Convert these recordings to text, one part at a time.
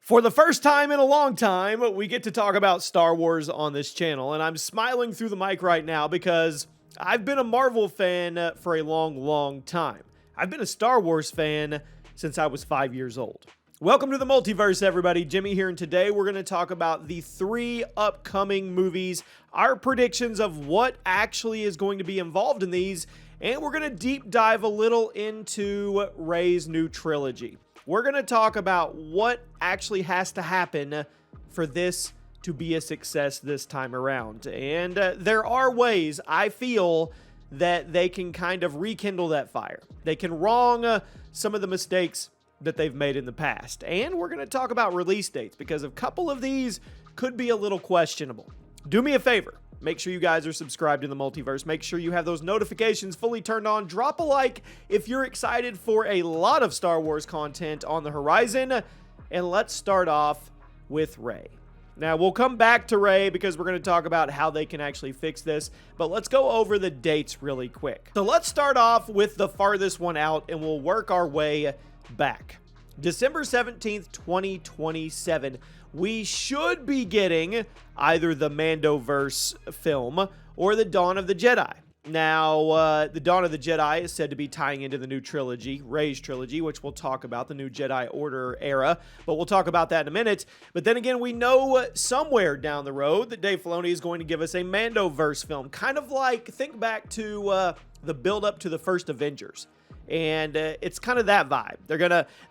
For the first time in a long time, we get to talk about Star Wars on this channel, and I'm smiling through the mic right now because I've been a Marvel fan for a long time. I've been a Star Wars fan since I was 5 years old. Welcome to the multiverse, everybody. Jimmy here, and today we're going to talk about the 3 upcoming movies, our predictions of what actually is going to be involved in these, and we're going to deep dive a little into Rey's new trilogy. We're going to talk about what actually has to happen for this to be a success this time around. And there are ways, I feel, that they can kind of rekindle that fire. They can wrong some of the mistakes that they've made in the past. And we're going to talk about release dates because a couple of these could be a little questionable. Do me a favor. Make sure you guys are subscribed to the multiverse. Make sure you have those notifications fully turned on. Drop a like if you're excited for a lot of Star Wars content on the horizon. And let's start off with Rey. Now, we'll come back to Rey because we're going to talk about how they can actually fix this. But let's go over the dates really quick. So let's start off with the farthest one out and we'll work our way back. December 17th, 2027. We should be getting either the Mandoverse film or the Dawn of the Jedi. Now, the Dawn of the Jedi is said to be tying into the new trilogy, Rey's trilogy, which we'll talk about, the new Jedi Order era, but we'll talk about that in a minute. But then again, we know somewhere down the road that Dave Filoni is going to give us a Mandoverse film, kind of like, think back to the build-up to the first Avengers. And it's kind of that vibe.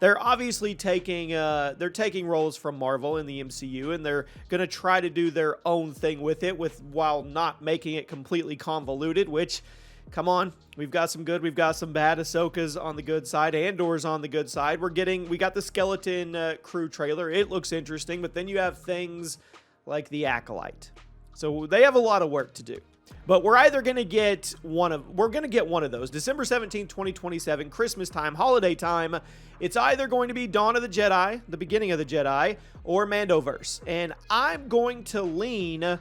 They're obviously taking roles from Marvel in the MCU, and they're gonna try to do their own thing with it, while not making it completely convoluted. Which, come on, we've got some good, we've got some bad. Ahsoka's on the good side, Andor's on the good side. We got the Skeleton Crew trailer. It looks interesting, but then you have things like the Acolyte. So they have a lot of work to do. But we're either going to get one of those. December 17th, 2027, Christmas time, holiday time. It's either going to be Dawn of the Jedi, the beginning of the Jedi, or Mandoverse. And I'm going to lean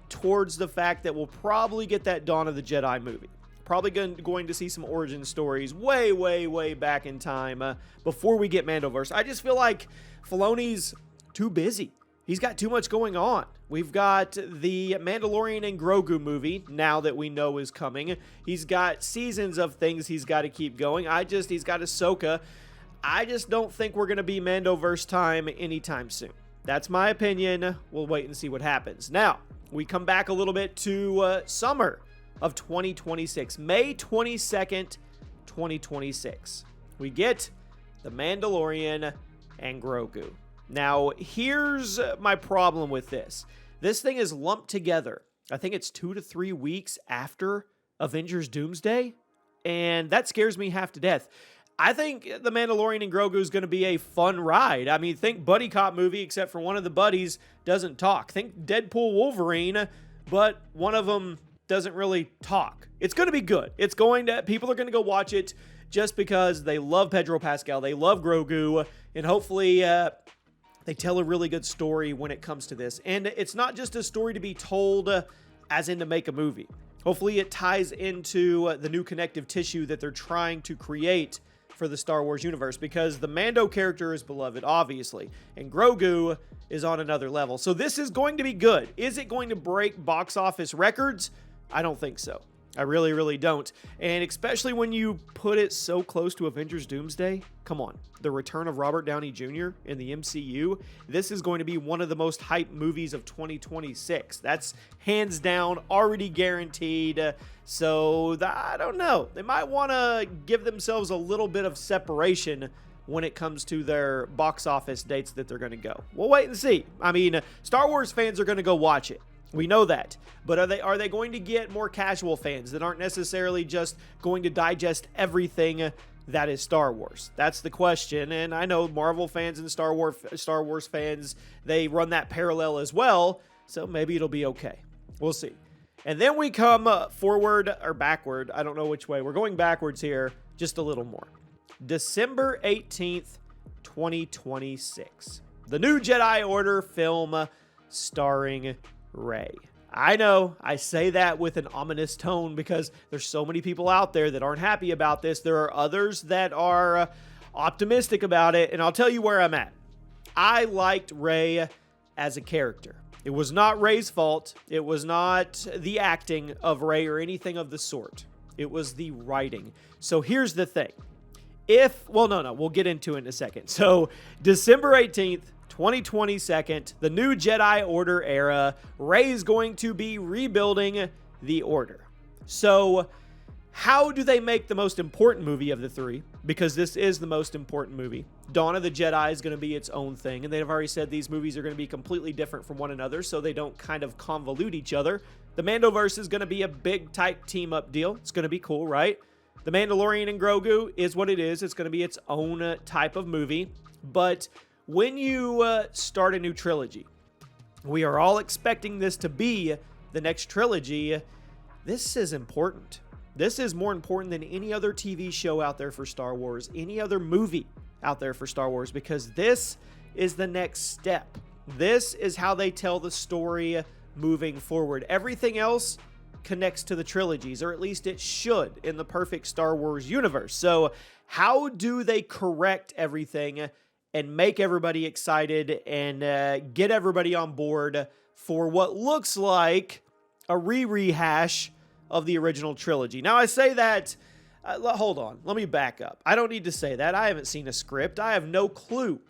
towards the fact that we'll probably get that Dawn of the Jedi movie. Probably going to see some origin stories way back in time before we get Mandoverse. I just feel like Filoni's too busy. He's got too much going on. We've got the Mandalorian and Grogu movie now that we know is coming. He's got seasons of things he's got to keep going. He's got Ahsoka. I just don't think we're going to be Mandoverse time anytime soon. That's my opinion. We'll wait and see what happens. Now, we come back a little bit to summer of 2026. May 22nd, 2026. We get the Mandalorian and Grogu. Now, here's my problem with this. This thing is lumped together. I think it's 2 to 3 weeks after Avengers Doomsday, and that scares me half to death. I think the Mandalorian and Grogu is going to be a fun ride. I mean, think buddy cop movie, except for one of the buddies doesn't talk. Think Deadpool Wolverine, but one of them doesn't really talk. It's going to be good. People are going to go watch it just because they love Pedro Pascal, they love Grogu, and hopefully they tell a really good story when it comes to this. And it's not just a story to be told as in to make a movie. Hopefully it ties into the new connective tissue that they're trying to create for the Star Wars universe, because the Mando character is beloved, obviously, and Grogu is on another level. So this is going to be good. Is it going to break box office records? I don't think so. I really don't. And especially when you put it so close to Avengers Doomsday, come on. The return of Robert Downey Jr. in the MCU, this is going to be one of the most hyped movies of 2026. That's hands down already guaranteed. So I don't know. They might want to give themselves a little bit of separation when it comes to their box office dates that they're going to go. We'll wait and see. I mean, Star Wars fans are going to go watch it. We know that. But are they going to get more casual fans that aren't necessarily just going to digest everything that is Star Wars? That's the question. And I know Marvel fans and Star Wars fans, they run that parallel as well. So maybe it'll be okay. We'll see. And then we come forward or backward. I don't know which way. We're going backwards here just a little more. December 18th, 2026. The new Jedi Order film starring Rey. I know I say that with an ominous tone because there's so many people out there that aren't happy about this. There are others that are optimistic about it, and I'll tell you where I'm at. I liked Rey as a character. It was not Rey's fault. It was not the acting of Rey or anything of the sort. It was the writing. So here's the thing. We'll get into it in a second. So December 18th, 2022, the new Jedi Order era, Rey is going to be rebuilding the Order. So how do they make the most important movie of the three? Because this is the most important movie. Dawn of the Jedi is going to be its own thing, and they've already said these movies are going to be completely different from one another, so they don't kind of convolute each other. The Mandoverse is going to be a big type team-up deal. It's going to be cool, right? The Mandalorian and Grogu is what it is. It's going to be its own type of movie. But when you start a new trilogy, we are all expecting this to be the next trilogy. This is important. This is more important than any other TV show out there for Star Wars, any other movie out there for Star Wars, because this is the next step. This is how they tell the story moving forward. Everything else connects to the trilogies, or at least it should in the perfect Star Wars universe. So how do they correct everything and make everybody excited and get everybody on board for what looks like a rehash of the original trilogy? Now, I say that, hold on, let me back up. I don't need to say that. I haven't seen a script. I have no clue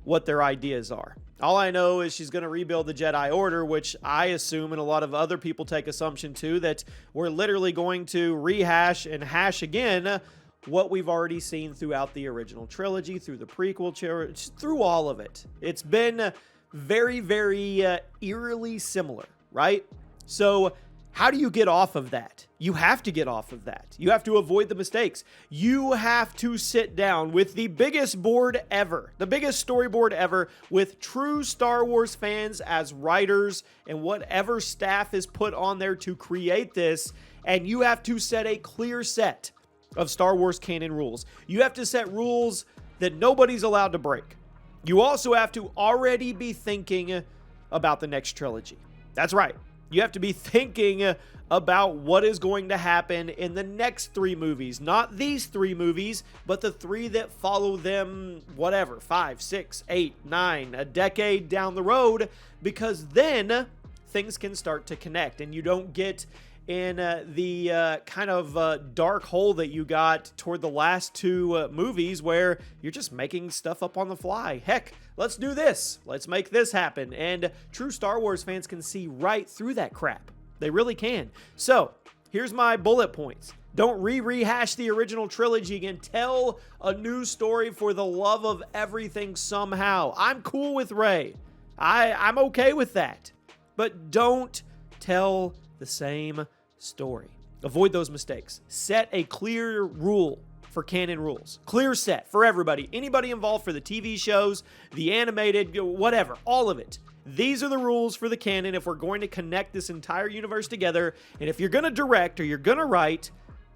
what their ideas are. All I know is she's going to rebuild the Jedi Order, which I assume, and a lot of other people take assumption too, that we're literally going to rehash and hash again what we've already seen throughout the original trilogy, through the prequel trilogy, through all of it. It's been very, very eerily similar, right? So how do you get off of that? You have to get off of that. You have to avoid the mistakes. You have to sit down with the biggest board ever, the biggest storyboard ever, with true Star Wars fans as writers and whatever staff is put on there to create this, and you have to set a clear set of Star Wars canon rules. You have to set rules that nobody's allowed to break. You also have to already be thinking about the next trilogy. That's right. You have to be thinking about what is going to happen in the next three movies. Not these three movies, but the three that follow them, whatever, 5, 6, 8, 9, a decade down the road, because then things can start to connect and you don't get in the kind of dark hole that you got toward the last two movies where you're just making stuff up on the fly. Heck, let's do this. Let's make this happen. And true Star Wars fans can see right through that crap. They really can. So here's my bullet points. Don't rehash the original trilogy again. Tell a new story for the love of everything somehow. I'm cool with Rey. I'm okay with that. But don't tell the same story. Avoid those mistakes. Set a clear rule for canon rules. Clear set for everybody. Anybody involved for the TV shows, the animated, whatever, all of it. These are the rules for the canon if we're going to connect this entire universe together. And if you're going to direct or you're going to write,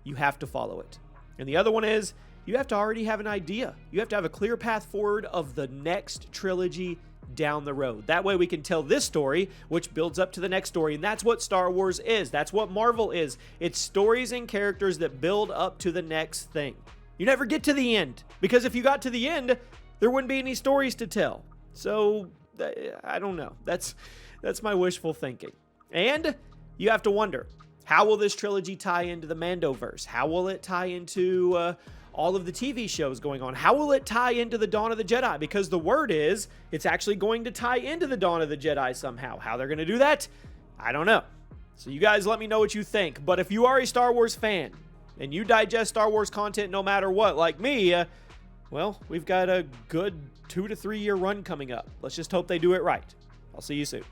you have to follow it. And the other one is you have to already have an idea. You have to have a clear path forward of the next trilogy down the road. That way we can tell this story, which builds up to the next story. And that's what Star Wars is. That's what Marvel is. It's stories and characters that build up to the next thing. You never get to the end, because if you got to the end, there wouldn't be any stories to tell. So I don't know. That's my wishful thinking. And you have to wonder, how will this trilogy tie into the Mandoverse? How will it tie into all of the TV shows going on? How will it tie into the Dawn of the Jedi? Because the word is it's actually going to tie into the Dawn of the Jedi somehow. How they're going to do that, I don't know. So you guys let me know what you think. But if you are a Star Wars fan and you digest Star Wars content no matter what, like me, well, we've got a good 2 to 3 year run coming up. Let's just hope they do it right. I'll see you soon.